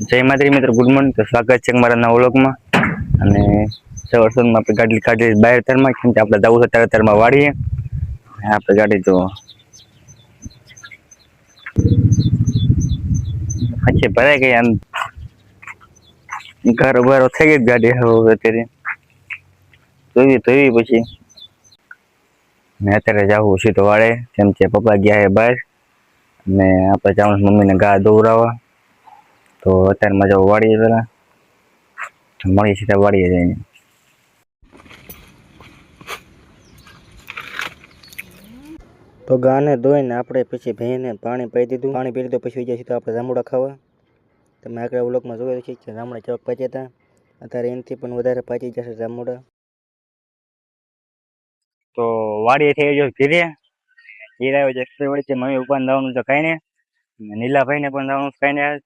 જય માતાજી મિત્રો, ગુડ મોર્નિંગ. તો સ્વાગત છે મારા નવા વ્લોગમાં. અને સવારમાં આપણે ગાડી કાઢી બહાર તરમાં, કેમ કે આપણે જવું છે તરમાં વાળીએ. આપણે ગાડી તો પછી ભરાઈ ગઈ, આમ ઘરો બરો થઈ ગઈ ગાડી. હવે અત્યારે ધોઈ પછી અત્યારે જવું સીધો વાળે, કેમ કે પપ્પા ગયા છે બહાર અને આપણે જવાનું મમ્મીને ગા દોવરાવા. તો અત્યારમાં જાવ વાળીએ, પેલા મળી સીધા વાળીએ જઈને. તો ગાને ધોઈને આપણે પછી ભેંને પાણી પી દીધું. પાણી પી લીધું પછી જઈશું તો આપણે જાંબુડા ખાવા. તમે આગળ વ્લોગમાં જોયું છે કે જાંબુડા ચોક પાચ્યા હતા. અત્યારે એનાથી પણ વધારે પાચી જશે જાંબુડા. તો વાડીએ થઈ ગયો ઘીરે આવ્યો છે. વળી છે મમ્મી પપ્પાને જવાનું તો કાંઈ ને નીલાભાઈને પણ જવાનું કાંઈ ને.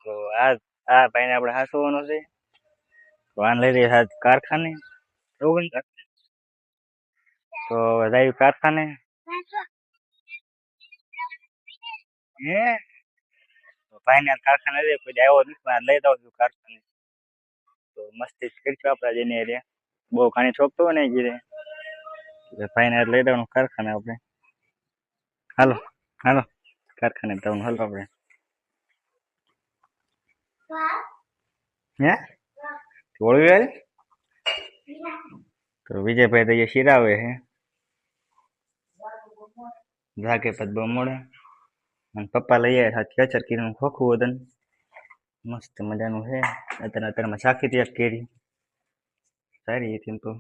તો આ ભાઈને આપણે હાંસવાનું છે. વાન લઈ રહી હાથ કારખાને. તો જાય કારખાને. હે ભાઈને કારખાને લઈ પછી આવ્યો નથી, લઈ જાવ છું કારખાને. તો મસ્તી કરીશું આપણા જેને એરિયા. બહુ ઘણી છોકતો હોય ને ઘીરે ભાઈને લઈ જવાનું કારખાને આપણે. હાલો હાલો કારખાને જવાનું, હાલો આપણે. હે ઓળવી આવી. તો વિજયભાઈ તો શિરાવે છે, જાગે પદ બહુ મોડે. અને પપ્પા લઈ આવ્યા કેચર કીધું ખોખું વદન મસ્ત મજાનું છે. અત્યારમાં શાખી ત્યાં કેરી સારી હતી. તો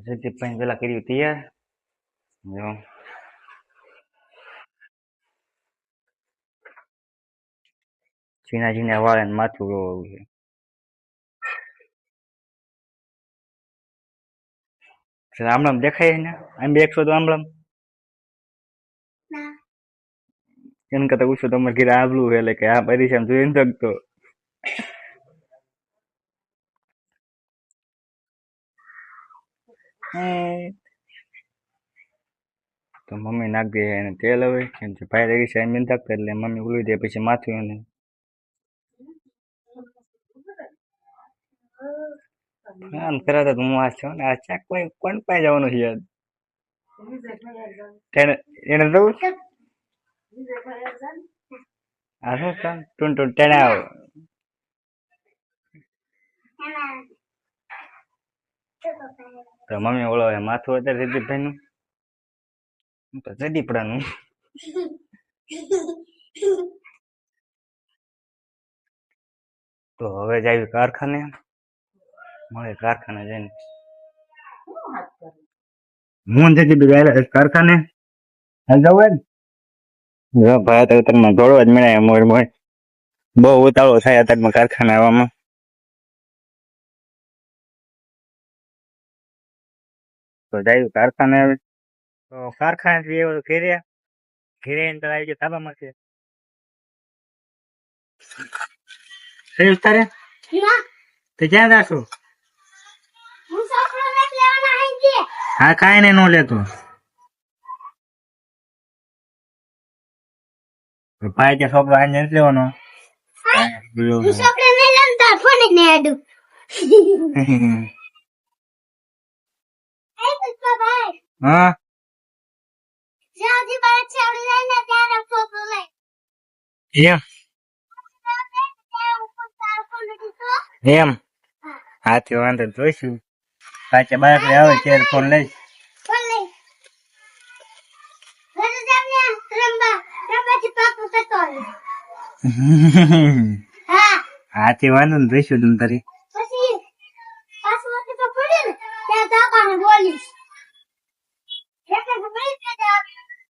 જગદીપભાઈ પેલા કર્યું તૈયાર. ઝીણા ઝીણા વાળે માથું રોવું છે. આમળામ દેખાય ને આમ 100 તો આમળામ એમ કરતા પૂછો તમારે ઘરે આવેલું છે, એટલે કે આ પરેશાન જોઈ ને શકતો. તો મમ્મી નાખ દે એને તેલ. હવે કેમ કે ભાઈ રહી છે એમ નાખતા, એટલે મમ્મી ઉલી દે પછી માથું એને. આમ કરાતા હું આ છું ને આ ચાક કોઈ કોણ પાઈ જવાનું છે યાર. એને દઉં આ શું ટૂન ટેણે આવો. તો મમ્મી ઓળો માથું અત્યારે જગદીપભાઈ નું જડીપડાનું. તો હવે જાય કારખાને, મળે કારખાને જઈને. હું જતી કારખાને હાલ જવું ને ભાઈ. અત્યારમાં દોડવા જ મળ્યા મોર મોર. બહુ ઉતાવળો થાય અત્યારમાં કારખાને આવવામાં. તો જાય કારખાને. આવે તો કારખાને ઘેરે ઘેરે તો આવી ગયો ધાબામાં છે. તારે તો ક્યાં જાશો? હા કાંઈ નઈ નો લેતો. પાય કે છોકરો આને નથી લેવાનો. હા એમ હાથી વાંધો જોઈશું. પાછા બાર આવે ત્યારે ફોન લઈશ. હાથી વાંધો ને જોઈશું તમે તારી.